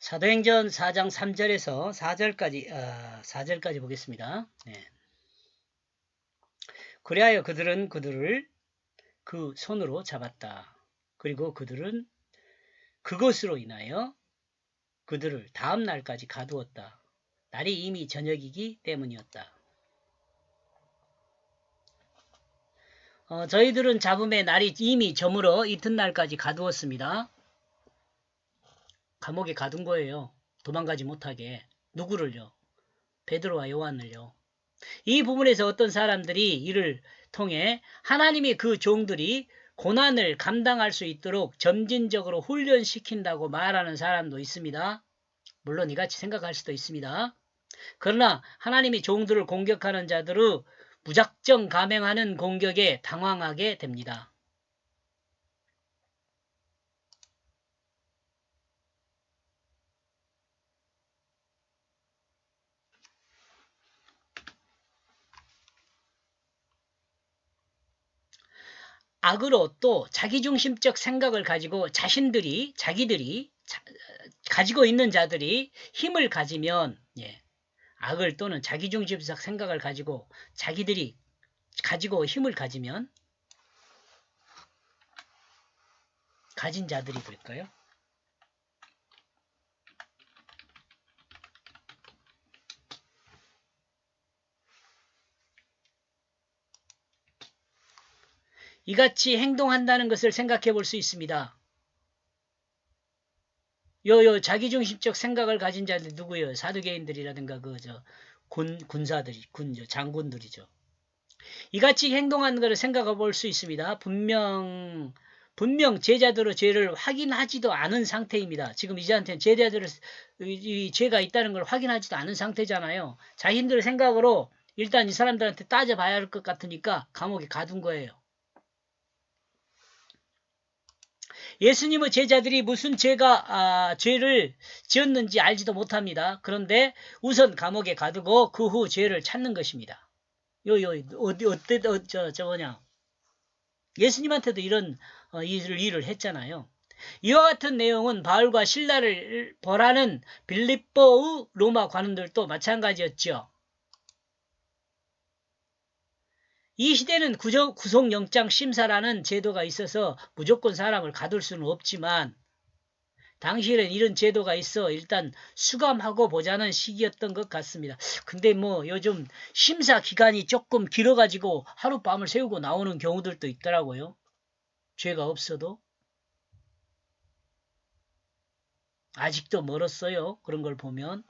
사도행전 4장 3절에서 4절까지 보겠습니다. 네. 그리하여 그들은 그들을 그 손으로 잡았다. 그리고 그들은 그것으로 인하여 그들을 다음 날까지 가두었다. 날이 이미 저녁이기 때문이었다. 저희들은 잡음에 날이 이미 저물어 이튿날까지 가두었습니다. 감옥에 가둔 거예요. 도망가지 못하게. 누구를요? 베드로와 요한을요. 이 부분에서 어떤 사람들이 이를 통해 하나님이 그 종들이 고난을 감당할 수 있도록 점진적으로 훈련시킨다고 말하는 사람도 있습니다. 물론 이같이 생각할 수도 있습니다. 그러나 하나님이 종들을 공격하는 자들의 무작정 감행하는 공격에 당황하게 됩니다. 악으로 또 자기중심적 생각을 가지고 자기들이 가지고 있는 자들이 힘을 가지면 악을 또는 자기중심적 생각을 가지고 자기들이 가지고 힘을 가지면 가진 자들이 될까요? 이같이 행동한다는 것을 생각해 볼 수 있습니다. 자기중심적 생각을 가진 자들 누구예요? 사두개인들이라든가 군사들이 장군들이죠. 이같이 행동하는 것을 생각해 볼 수 있습니다. 분명 제자들의 죄를 확인하지도 않은 상태입니다. 지금 이제한테는 제자들의 이 죄가 있다는 걸 확인하지도 않은 상태잖아요. 자신들의 생각으로 일단 이 사람들한테 따져봐야 할 것 같으니까 감옥에 가둔 거예요. 예수님의 제자들이 무슨 죄를 지었는지 알지도 못합니다. 그런데 우선 감옥에 가두고 그 후 죄를 찾는 것입니다. 예수님한테도 이런 일을 했잖아요. 이와 같은 내용은 바울과 실라를 벌하는 빌립보의 로마 관원들도 마찬가지였죠. 이 시대는 구속영장 심사라는 제도가 있어서 무조건 사람을 가둘 수는 없지만 당시에는 이런 제도가 있어 일단 수감하고 보자는 시기였던 것 같습니다. 근데 요즘 심사 기간이 조금 길어가지고 하룻밤을 새우고 나오는 경우들도 있더라고요. 죄가 없어도. 아직도 멀었어요. 그런 걸 보면.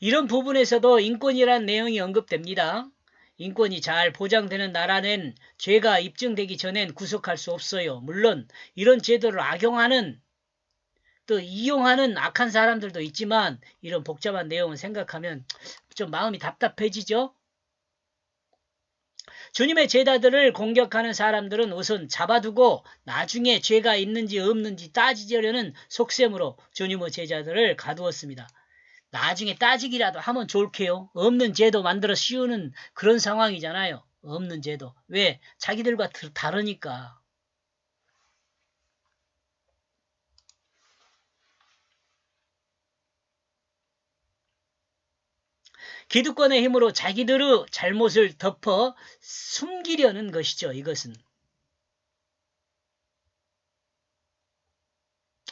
이런 부분에서도 인권이라는 내용이 언급됩니다. 인권이 잘 보장되는 나라는 죄가 입증되기 전엔 구속할 수 없어요. 물론 이런 제도를 악용하는 또 이용하는 악한 사람들도 있지만 이런 복잡한 내용을 생각하면 좀 마음이 답답해지죠. 주님의 제자들을 공격하는 사람들은 우선 잡아두고 나중에 죄가 있는지 없는지 따지려는 속셈으로 주님의 제자들을 가두었습니다. 나중에 따지기라도 하면 좋게요. 없는 죄도 만들어 씌우는 그런 상황이잖아요. 없는 죄도. 왜? 자기들과 다르니까. 기득권의 힘으로 자기들의 잘못을 덮어 숨기려는 것이죠. 이것은.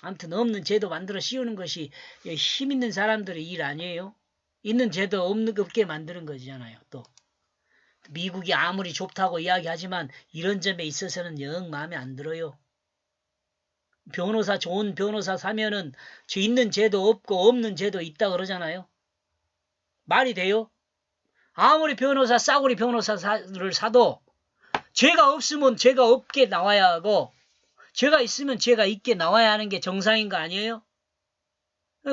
아무튼 없는 죄도 만들어 씌우는 것이 힘 있는 사람들의 일 아니에요? 있는 죄도 없게 만드는 거잖아요. 또 미국이 아무리 좋다고 이야기하지만 이런 점에 있어서는 영 마음에 안 들어요. 좋은 변호사 사면은 있는 죄도 없고 없는 죄도 있다 그러잖아요. 말이 돼요? 아무리 싸구리 변호사를 사도 죄가 없으면 죄가 없게 나와야 하고 죄가 있으면 죄가 있게 나와야 하는 게 정상인 거 아니에요?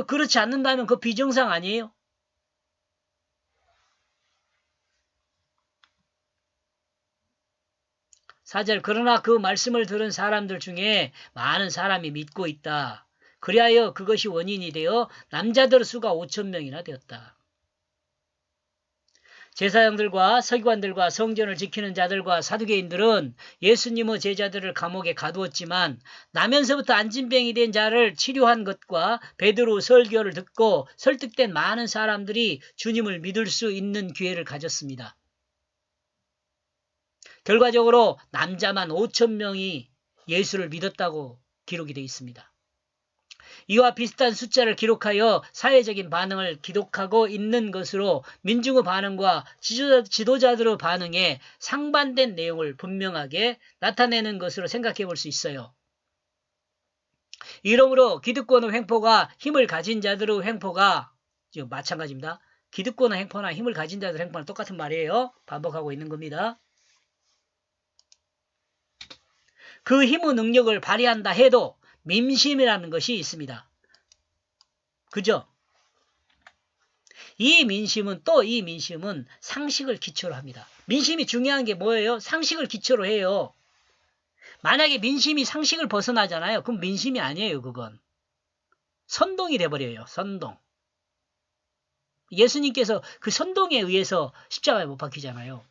그렇지 않는다면 그 비정상 아니에요? 사절 그러나 그 말씀을 들은 사람들 중에 많은 사람이 믿고 있다. 그리하여 그것이 원인이 되어 남자들 수가 5,000명이나 되었다. 제사장들과 서기관들과 성전을 지키는 자들과 사두개인들은 예수님의 제자들을 감옥에 가두었지만 나면서부터 안진병이 된 자를 치료한 것과 베드로 설교를 듣고 설득된 많은 사람들이 주님을 믿을 수 있는 기회를 가졌습니다. 결과적으로 남자만 5,000명이 예수를 믿었다고 기록이 되어 있습니다. 이와 비슷한 숫자를 기록하여 사회적인 반응을 기록하고 있는 것으로 민중의 반응과 지도자들의 반응에 상반된 내용을 분명하게 나타내는 것으로 생각해 볼 수 있어요. 이러므로 기득권의 횡포가 힘을 가진 자들의 횡포가 지금 마찬가지입니다. 기득권의 횡포나 힘을 가진 자들의 횡포는 똑같은 말이에요. 반복하고 있는 겁니다. 그 힘의 능력을 발휘한다 해도 민심이라는 것이 있습니다. 그죠? 이 민심은 상식을 기초로 합니다. 민심이 중요한 게 뭐예요? 상식을 기초로 해요. 만약에 민심이 상식을 벗어나잖아요. 그럼 민심이 아니에요. 그건 선동이 돼버려요. 선동. 예수님께서 그 선동에 의해서 십자가에 못 박히잖아요.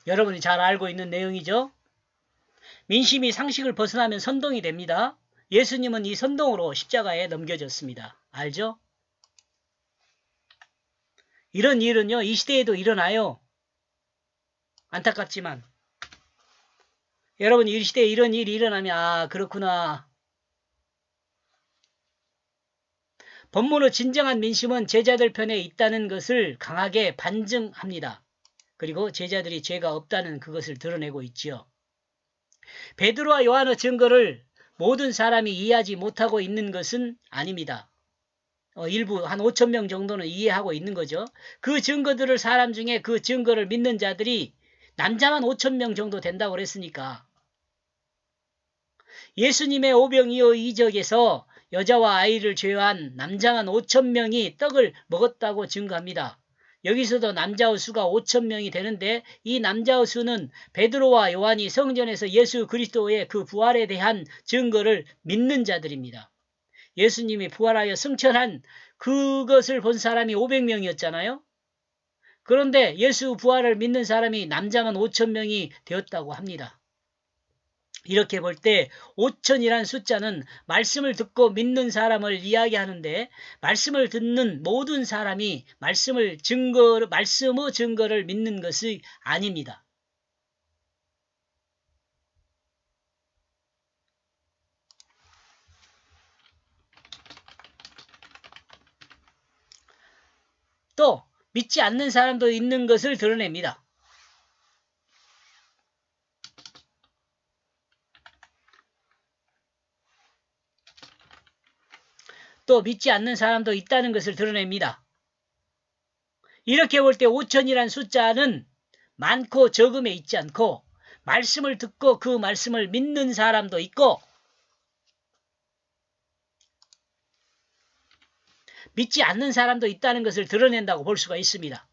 여러분이 잘 알고 있는 내용이죠. 민심이 상식을 벗어나면 선동이 됩니다. 예수님은 이 선동으로 십자가에 넘겨졌습니다. 알죠? 이런 일은요, 이 시대에도 일어나요. 안타깝지만. 여러분, 이 시대에 이런 일이 일어나면, 아, 그렇구나. 본문의 진정한 민심은 제자들 편에 있다는 것을 강하게 반증합니다. 그리고 제자들이 죄가 없다는 그것을 드러내고 있지요. 베드로와 요한의 증거를 모든 사람이 이해하지 못하고 있는 것은 아닙니다. 일부 한 5,000명 정도는 이해하고 있는 거죠. 그 증거들을 사람 중에 그 증거를 믿는 자들이 남자만 5,000명 정도 된다고 그랬으니까 예수님의 오병이어 이적에서 여자와 아이를 제외한 남자만 5,000명이 떡을 먹었다고 증거합니다. 여기서도 남자의 수가 5,000명이 되는데 이 남자의 수는 베드로와 요한이 성전에서 예수 그리스도의 그 부활에 대한 증거를 믿는 자들입니다. 예수님이 부활하여 승천한 그것을 본 사람이 500명이었잖아요. 그런데 예수 부활을 믿는 사람이 남자만 5,000명이 되었다고 합니다. 이렇게 볼 때 5,000이란 숫자는 말씀을 듣고 믿는 사람을 이야기하는데 말씀을 듣는 모든 사람이 말씀의 증거를 믿는 것이 아닙니다. 또 믿지 않는 사람도 있는 것을 드러냅니다. 또 믿지 않는 사람도 있다는 것을 드러냅니다. 이렇게 볼 때 5,000이란 숫자는 많고 적음에 있지 않고 말씀을 듣고 그 말씀을 믿는 사람도 있고 믿지 않는 사람도 있다는 것을 드러낸다고 볼 수가 있습니다.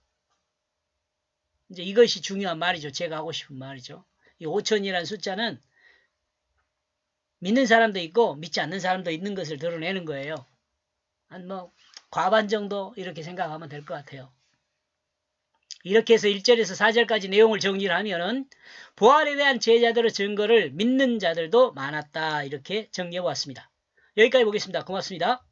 이제 이것이 중요한 말이죠. 제가 하고 싶은 말이죠. 이 5,000이라는 숫자는 믿는 사람도 있고 믿지 않는 사람도 있는 것을 드러내는 거예요. 한 과반 정도 이렇게 생각하면 될 것 같아요. 이렇게 해서 1절에서 4절까지 내용을 정리를 하면은 부활에 대한 제자들의 증거를 믿는 자들도 많았다. 이렇게 정리해 보았습니다. 여기까지 보겠습니다. 고맙습니다.